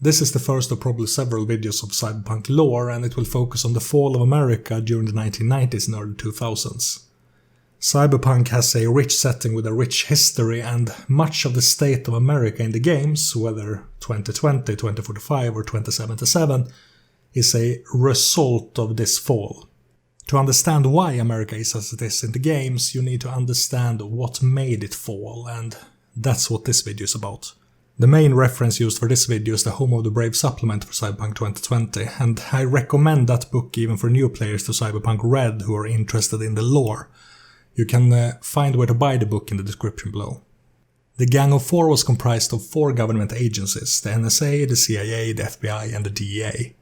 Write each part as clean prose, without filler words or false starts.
This is the first of probably several videos of Cyberpunk lore, and it will focus on the fall of America during the 1990s and early 2000s. Cyberpunk has a rich setting with a rich history, and much of the state of America in the games, whether 2020, 2045 or 2077, is a result of this fall. To understand why America is as it is in the games, you need to understand what made it fall, and that's what this video is about. The main reference used for this video is the Home of the Brave supplement for Cyberpunk 2020, and I recommend that book even for new players to Cyberpunk Red who are interested in the lore. You can find where to buy the book in the description below. The Gang of Four was comprised of 4 government agencies, the NSA, the CIA, the FBI and the DEA.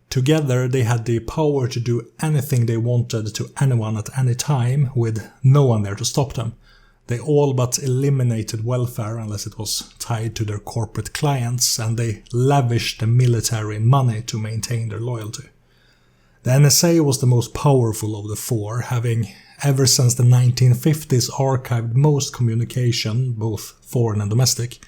Together they had the power to do anything they wanted to anyone at any time, with no one there to stop them. They all but eliminated welfare unless it was tied to their corporate clients, and they lavished the military in money to maintain their loyalty. The NSA was the most powerful of the 4, having ever since the 1950s archived most communication, both foreign and domestic.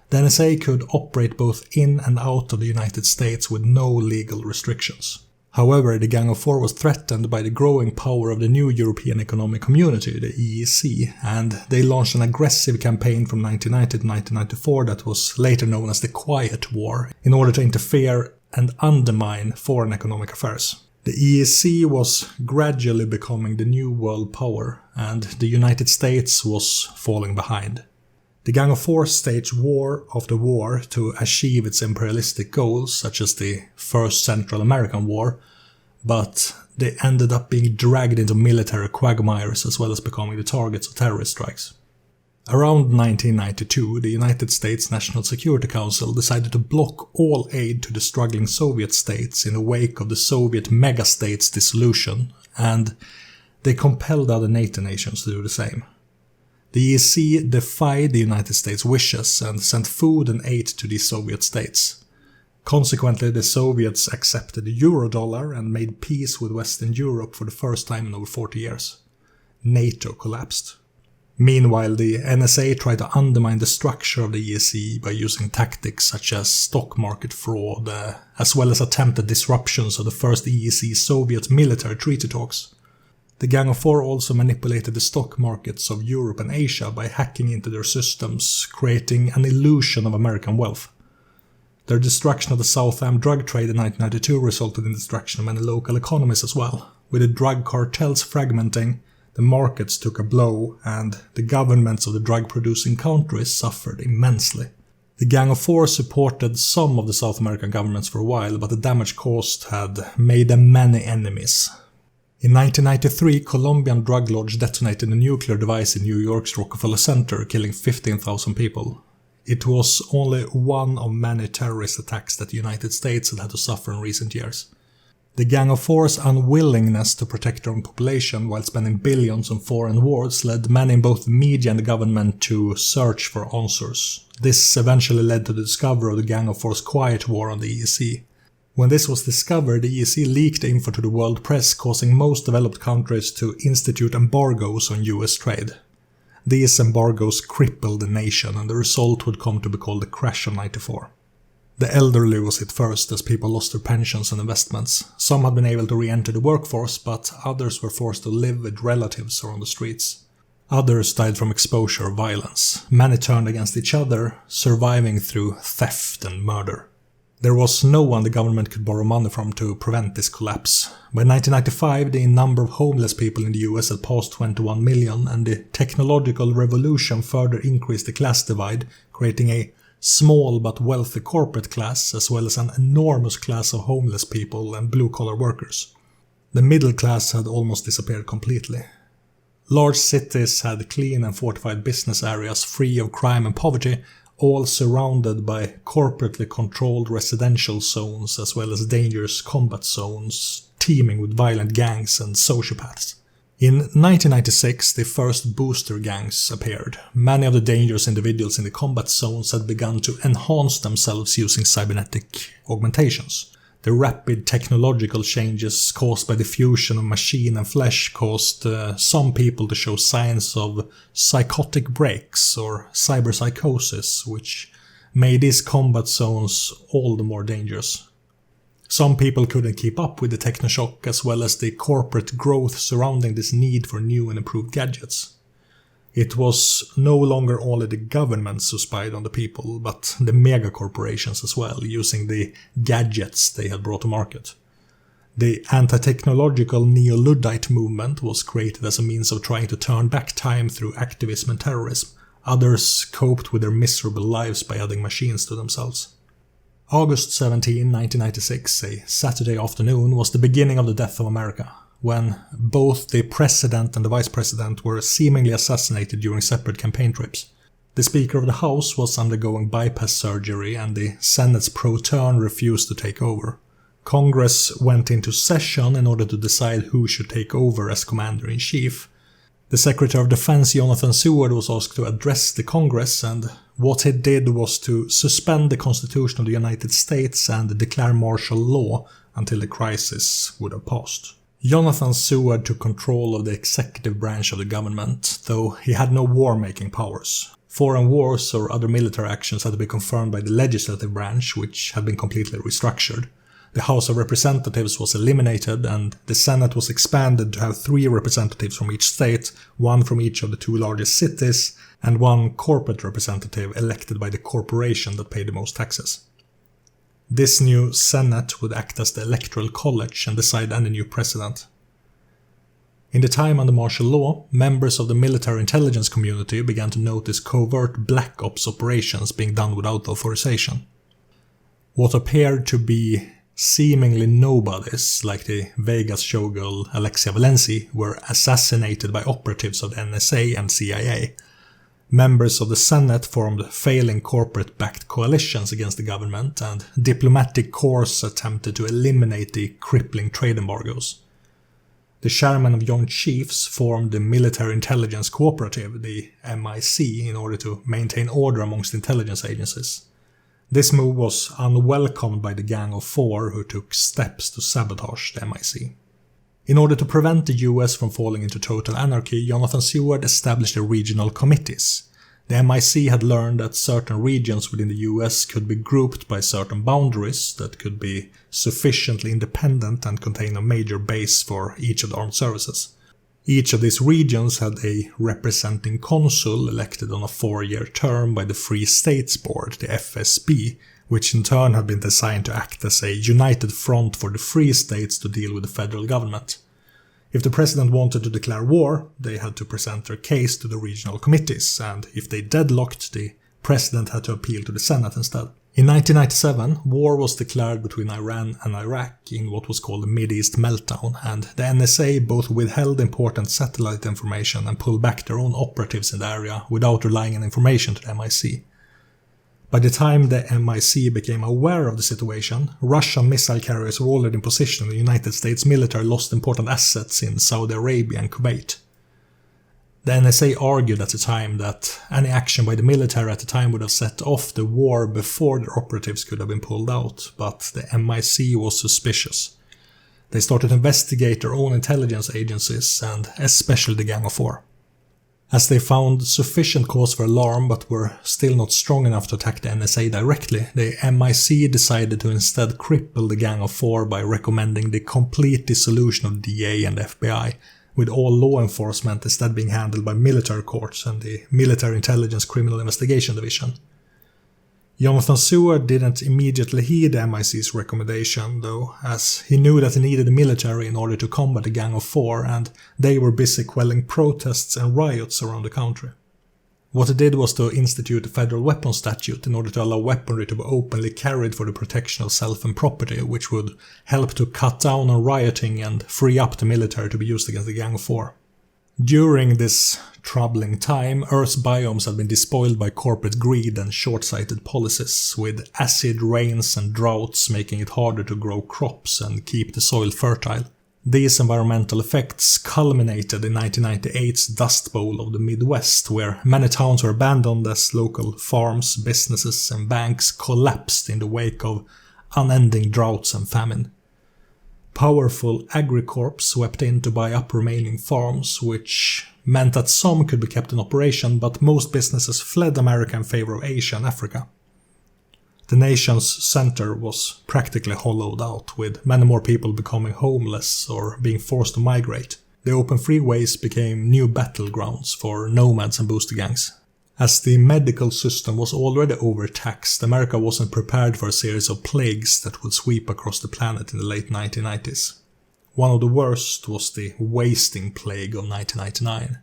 The NSA could operate both in and out of the United States with no legal restrictions. However, the Gang of Four was threatened by the growing power of the new European Economic Community, the EEC, and they launched an aggressive campaign from 1990 to 1994 that was later known as the Quiet War, in order to interfere and undermine foreign economic affairs. The EEC was gradually becoming the new world power, and the United States was falling behind. The Gang of Four staged war after war to achieve its imperialistic goals, such as the First Central American War, but they ended up being dragged into military quagmires as well as becoming the targets of terrorist strikes. Around 1992, the United States National Security Council decided to block all aid to the struggling Soviet states in the wake of the Soviet megastates dissolution, and they compelled other NATO nations to do the same. The EEC defied the United States' wishes and sent food and aid to these Soviet states. Consequently, the Soviets accepted the Eurodollar and made peace with Western Europe for the first time in over 40 years. NATO collapsed. Meanwhile, the NSA tried to undermine the structure of the EEC by using tactics such as stock market fraud, as well as attempted disruptions of the first EEC-Soviet military treaty talks. The Gang of Four also manipulated the stock markets of Europe and Asia by hacking into their systems, creating an illusion of American wealth. Their destruction of the South Am drug trade in 1992 resulted in the destruction of many local economies as well. With the drug cartels fragmenting, the markets took a blow, and the governments of the drug-producing countries suffered immensely. The Gang of Four supported some of the South American governments for a while, but the damage caused had made them many enemies. In 1993, Colombian drug lords detonated a nuclear device in New York's Rockefeller Center, killing 15,000 people. It was only one of many terrorist attacks that the United States had to suffer in recent years. The Gang of Four's unwillingness to protect their own population while spending billions on foreign wars led many in both the media and the government to search for answers. This eventually led to the discovery of the Gang of Four's Quiet War on the EEC. When this was discovered, the EEC leaked the info to the world press, causing most developed countries to institute embargoes on US trade. These embargoes crippled the nation, and the result would come to be called the Crash of '94. The elderly was hit first, as people lost their pensions and investments. Some had been able to re-enter the workforce, but others were forced to live with relatives or on the streets. Others died from exposure or violence. Many turned against each other, surviving through theft and murder. There was no one the government could borrow money from to prevent this collapse. By 1995, the number of homeless people in the US had passed 21 million, and the technological revolution further increased the class divide, creating a small but wealthy corporate class, as well as an enormous class of homeless people and blue-collar workers. The middle class had almost disappeared completely. Large cities had clean and fortified business areas free of crime and poverty, all surrounded by corporately controlled residential zones as well as dangerous combat zones, teeming with violent gangs and sociopaths. In 1996, the first booster gangs appeared. Many of the dangerous individuals in the combat zones had begun to enhance themselves using cybernetic augmentations. The rapid technological changes caused by the fusion of machine and flesh caused some people to show signs of psychotic breaks or cyberpsychosis, which made these combat zones all the more dangerous. Some people couldn't keep up with the technoshock as well as the corporate growth surrounding this need for new and improved gadgets. It was no longer only the governments who spied on the people, but the megacorporations as well, using the gadgets they had brought to market. The anti-technological neo-Luddite movement was created as a means of trying to turn back time through activism and terrorism. Others coped with their miserable lives by adding machines to themselves. August 17, 1996, a Saturday afternoon, was the beginning of the death of America, when both the president and the vice president were seemingly assassinated during separate campaign trips. The Speaker of the House was undergoing bypass surgery and the Senate's pro turn refused to take over. Congress went into session in order to decide who should take over as Commander-in-Chief. The Secretary of Defense, Jonathan Seward, was asked to address the Congress, and what he did was to suspend the Constitution of the United States and declare martial law until the crisis would have passed. Jonathan Seward took control of the executive branch of the government, though he had no war-making powers. Foreign wars or other military actions had to be confirmed by the legislative branch, which had been completely restructured. The House of Representatives was eliminated and the Senate was expanded to have 3 representatives from each state, 1 from each of the 2 largest cities, and 1 corporate representative elected by the corporation that paid the most taxes. This new Senate would act as the electoral college and decide any new president. In the time under martial law, members of the military intelligence community began to notice covert black ops operations being done without authorization. What appeared to be seemingly nobodies, like the Vegas showgirl Alexia Valenci, were assassinated by operatives of the NSA and CIA. Members of the Senate formed failing corporate-backed coalitions against the government, and diplomatic corps attempted to eliminate the crippling trade embargoes. The chairman of Joint Chiefs formed the Military Intelligence Cooperative, the MIC, in order to maintain order amongst intelligence agencies. This move was unwelcomed by the Gang of Four, who took steps to sabotage the MIC. In order to prevent the US from falling into total anarchy, Jonathan Seward established the regional committees. The MIC had learned that certain regions within the US could be grouped by certain boundaries that could be sufficiently independent and contain a major base for each of the armed services. Each of these regions had a representing consul elected on a 4-year term by the Free States Board, the FSB, which in turn had been designed to act as a united front for the free states to deal with the federal government. If the president wanted to declare war, they had to present their case to the regional committees, and if they deadlocked, the president had to appeal to the Senate instead. In 1997, war was declared between Iran and Iraq in what was called the Mideast Meltdown, and the NSA both withheld important satellite information and pulled back their own operatives in the area without relying on information to the MIC. By the time the MIC became aware of the situation, Russian missile carriers were already in position and the United States military lost important assets in Saudi Arabia and Kuwait. The NSA argued at the time that any action by the military at the time would have set off the war before their operatives could have been pulled out, but the MIC was suspicious. They started to investigate their own intelligence agencies, and especially the Gang of Four. As they found sufficient cause for alarm but were still not strong enough to attack the NSA directly, the MIC decided to instead cripple the Gang of Four by recommending the complete dissolution of the DA and the FBI, with all law enforcement instead being handled by military courts and the Military Intelligence Criminal Investigation Division. Jonathan Seward didn't immediately heed the MIC's recommendation, though, as he knew that he needed the military in order to combat the Gang of Four, and they were busy quelling protests and riots around the country. What he did was to institute a federal weapons statute in order to allow weaponry to be openly carried for the protection of self and property, which would help to cut down on rioting and free up the military to be used against the Gang of Four. During this troubling time, Earth's biomes had been despoiled by corporate greed and short-sighted policies, with acid rains and droughts making it harder to grow crops and keep the soil fertile. These environmental effects culminated in 1998's Dust Bowl of the Midwest, where many towns were abandoned as local farms, businesses and banks collapsed in the wake of unending droughts and famine. Powerful agricorps swept in to buy up remaining farms, which meant that some could be kept in operation, but most businesses fled America in favor of Asia and Africa. The nation's center was practically hollowed out, with many more people becoming homeless or being forced to migrate. The open freeways became new battlegrounds for nomads and booster gangs. As the medical system was already overtaxed, America wasn't prepared for a series of plagues that would sweep across the planet in the late 1990s. One of the worst was the wasting plague of 1999.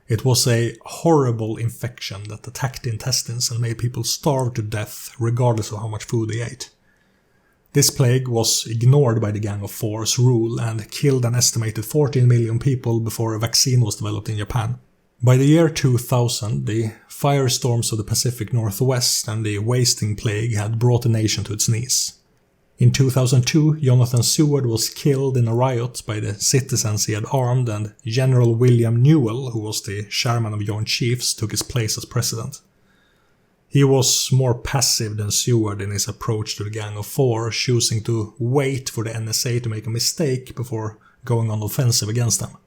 It was a horrible infection that attacked the intestines and made people starve to death regardless of how much food they ate. This plague was ignored by the Gang of Four's rule and killed an estimated 14 million people before a vaccine was developed in Japan. By the year 2000, the firestorms of the Pacific Northwest and the wasting plague had brought the nation to its knees. In 2002, Jonathan Seward was killed in a riot by the citizens he had armed, and General William Newell, who was the chairman of Joint Chiefs, took his place as president. He was more passive than Seward in his approach to the Gang of Four, choosing to wait for the NSA to make a mistake before going on offensive against them.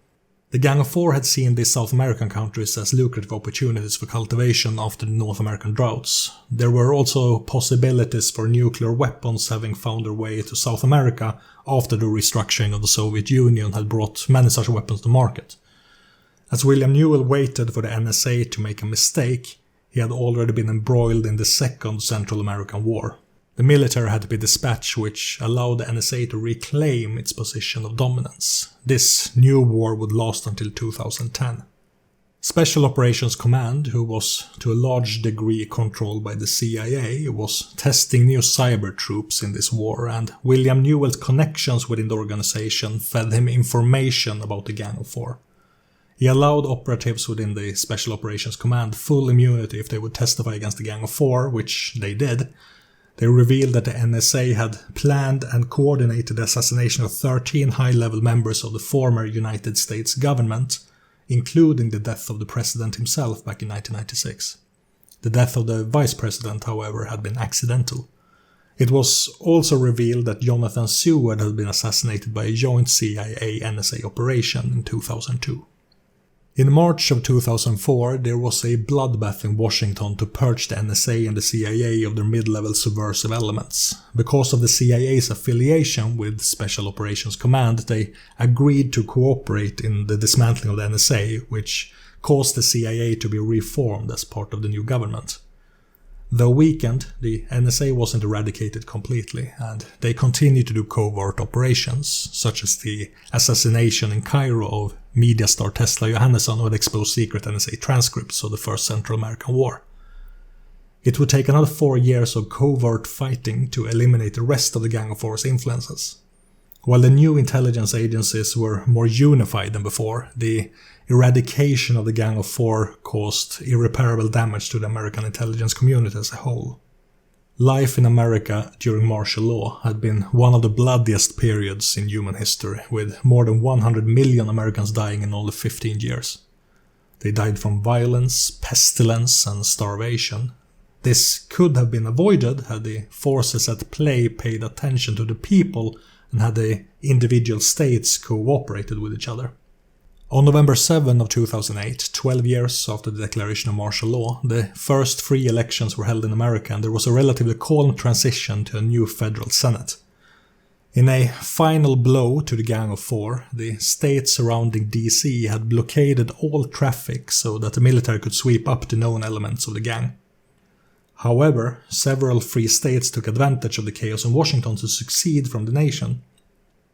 The Gang of Four had seen these South American countries as lucrative opportunities for cultivation after the North American droughts. There were also possibilities for nuclear weapons having found their way to South America after the restructuring of the Soviet Union had brought many such weapons to market. As William Newell waited for the NSA to make a mistake, he had already been embroiled in the Second Central American War. The military had to be dispatched, which allowed the NSA to reclaim its position of dominance. This new war would last until 2010. Special Operations Command, who was to a large degree controlled by the CIA, was testing new cyber troops in this war, and William Newell's connections within the organization fed him information about the Gang of Four. He allowed operatives within the Special Operations Command full immunity if they would testify against the Gang of Four, which they did. They revealed that the NSA had planned and coordinated the assassination of 13 high-level members of the former United States government, including the death of the president himself back in 1996. The death of the vice president, however, had been accidental. It was also revealed that Jonathan Seward had been assassinated by a joint CIA-NSA operation in 2002. In March of 2004, there was a bloodbath in Washington to purge the NSA and the CIA of their mid-level subversive elements. Because of the CIA's affiliation with Special Operations Command, they agreed to cooperate in the dismantling of the NSA, which caused the CIA to be reformed as part of the new government. Though weakened, the NSA wasn't eradicated completely, and they continued to do covert operations, such as the assassination in Cairo of media star Tesla Johannesson, who had exposed secret NSA transcripts of the First Central American War. It would take another 4 years of covert fighting to eliminate the rest of the Gang of Four's influences. While the new intelligence agencies were more unified than before, the eradication of the Gang of Four caused irreparable damage to the American intelligence community as a whole. Life in America during martial law had been one of the bloodiest periods in human history, with more than 100 million Americans dying in only 15 years. They died from violence, pestilence, and starvation. This could have been avoided had the forces at play paid attention to the people and had the individual states cooperated with each other. On November 7 of 2008, 12 years after the declaration of martial law, the first free elections were held in America, and there was a relatively calm transition to a new federal Senate. In a final blow to the Gang of Four, the states surrounding DC had blockaded all traffic so that the military could sweep up the known elements of the gang. However, several free states took advantage of the chaos in Washington to succeed from the nation.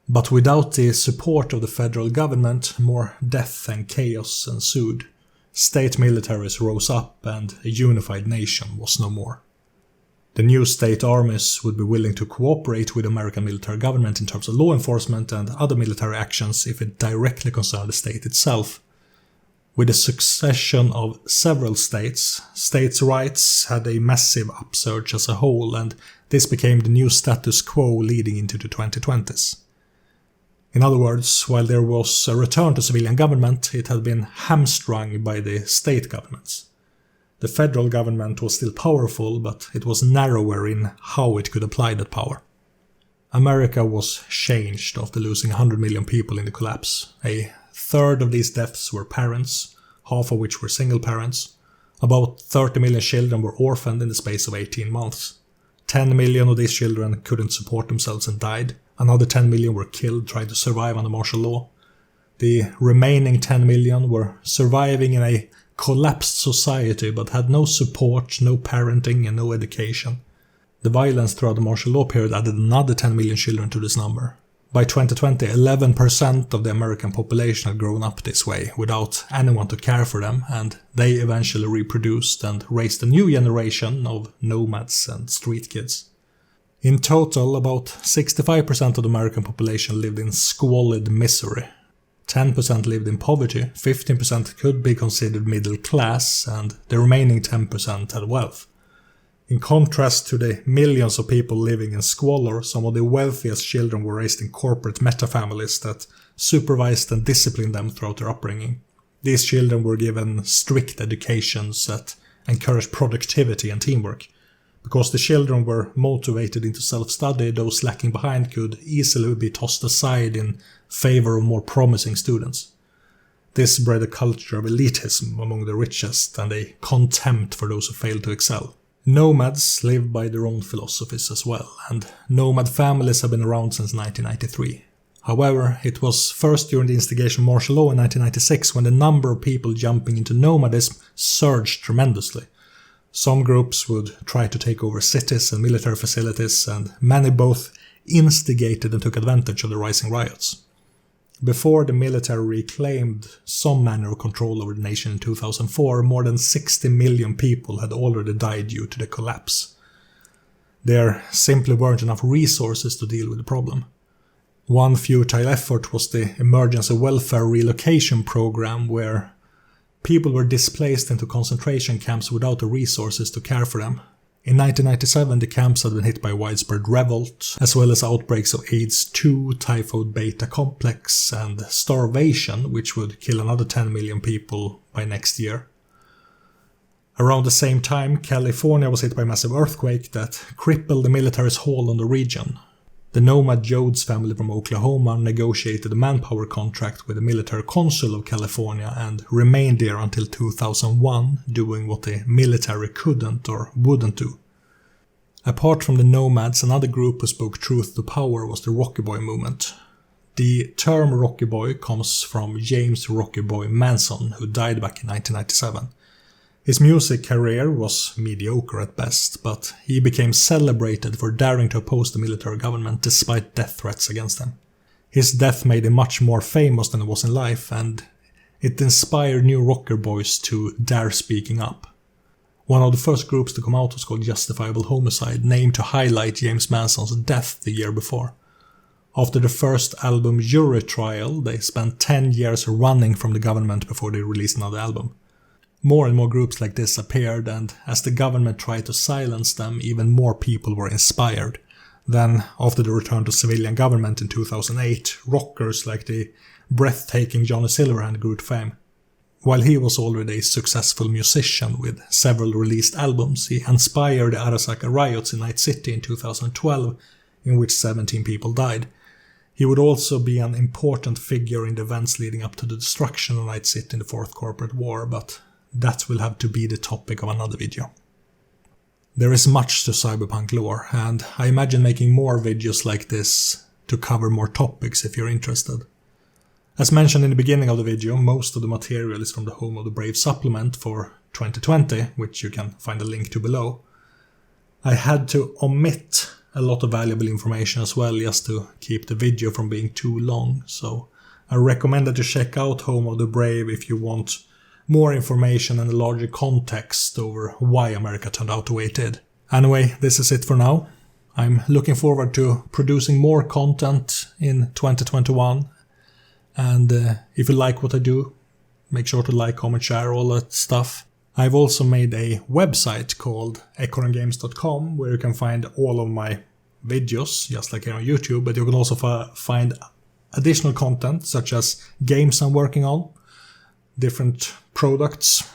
But without the support of the federal government, more death and chaos ensued. State militaries rose up and a unified nation was no more. The new state armies would be willing to cooperate with the American military government in terms of law enforcement and other military actions if it directly concerned the state itself. With the succession of several states, states' rights had a massive upsurge as a whole, and this became the new status quo leading into the 2020s. In other words, while there was a return to civilian government, it had been hamstrung by the state governments. The federal government was still powerful, but it was narrower in how it could apply that power. America was changed after losing 100 million people in the collapse. A third of these deaths were parents, half of which were single parents. About 30 million children were orphaned in the space of 18 months. 10 million of these children couldn't support themselves and died. Another 10 million were killed trying to survive under martial law. The remaining 10 million were surviving in a collapsed society but had no support, no parenting and no education. The violence throughout the martial law period added another 10 million children to this number. By 2020, 11% of the American population had grown up this way, without anyone to care for them, and they eventually reproduced and raised a new generation of nomads and street kids. In total, about 65% of the American population lived in squalid misery. 10% lived in poverty, 15% could be considered middle class, and the remaining 10% had wealth. In contrast to the millions of people living in squalor, some of the wealthiest children were raised in corporate meta-families that supervised and disciplined them throughout their upbringing. These children were given strict educations that encouraged productivity and teamwork. Because the children were motivated into self-study, those lacking behind could easily be tossed aside in favor of more promising students. This bred a culture of elitism among the richest and a contempt for those who failed to excel. Nomads live by their own philosophies as well, and nomad families have been around since 1993. However, it was first during the instigation of martial law in 1996 when the number of people jumping into nomadism surged tremendously. Some groups would try to take over cities and military facilities, and many both instigated and took advantage of the rising riots. Before the military reclaimed some manner of control over the nation in 2004, more than 60 million people had already died due to the collapse. There simply weren't enough resources to deal with the problem. One futile effort was the emergency welfare relocation program, where people were displaced into concentration camps without the resources to care for them. In 1997, the camps had been hit by widespread revolt, as well as outbreaks of AIDS-2, typhoid beta complex, and starvation, which would kill another 10 million people by next year. Around the same time, California was hit by a massive earthquake that crippled the military's hold on the region. The nomad Jodes family from Oklahoma negotiated a manpower contract with the military consul of California and remained there until 2001, doing what the military couldn't or wouldn't do. Apart from the nomads, another group who spoke truth to power was the Rocky Boy movement. The term Rocky Boy comes from James Rocky Boy Manson, who died back in 1997. His music career was mediocre at best, but he became celebrated for daring to oppose the military government despite death threats against him. His death made him much more famous than he was in life, and it inspired new rocker boys to dare speaking up. One of the first groups to come out was called Justifiable Homicide, named to highlight James Manson's death the year before. After the first album Jury Trial, they spent 10 years running from the government before they released another album. More and more groups like this appeared, and as the government tried to silence them, even more people were inspired. Then, after the return to civilian government in 2008, rockers like the breathtaking Johnny Silverhand grew to fame. While he was already a successful musician with several released albums, he inspired the Arasaka riots in Night City in 2012, in which 17 people died. He would also be an important figure in the events leading up to the destruction of Night City in the Fourth Corporate War, but that will have to be the topic of another video. There is much to Cyberpunk lore, and I imagine making more videos like this to cover more topics if you're interested. As mentioned in the beginning of the video, most of the material is from the Home of the Brave supplement for 2020, which you can find a link to below. I had to omit a lot of valuable information as well, just to keep the video from being too long, so I recommend that you check out Home of the Brave if you want more information and a larger context over why America turned out the way it did. Anyway, this is it for now. I'm looking forward to producing more content in 2021. And if you like what I do, make sure to like, comment, share, all that stuff. I've also made a website called economgames.com where you can find all of my videos, just like here on YouTube, but you can also find additional content such as games I'm working on, different products,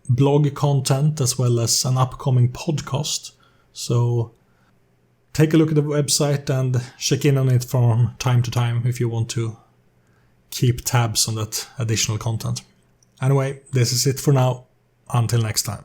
blog content, as well as an upcoming podcast. So take a look at the website and check in on it from time to time if you want to keep tabs on that additional content. Anyway, this is it for now. Until next time.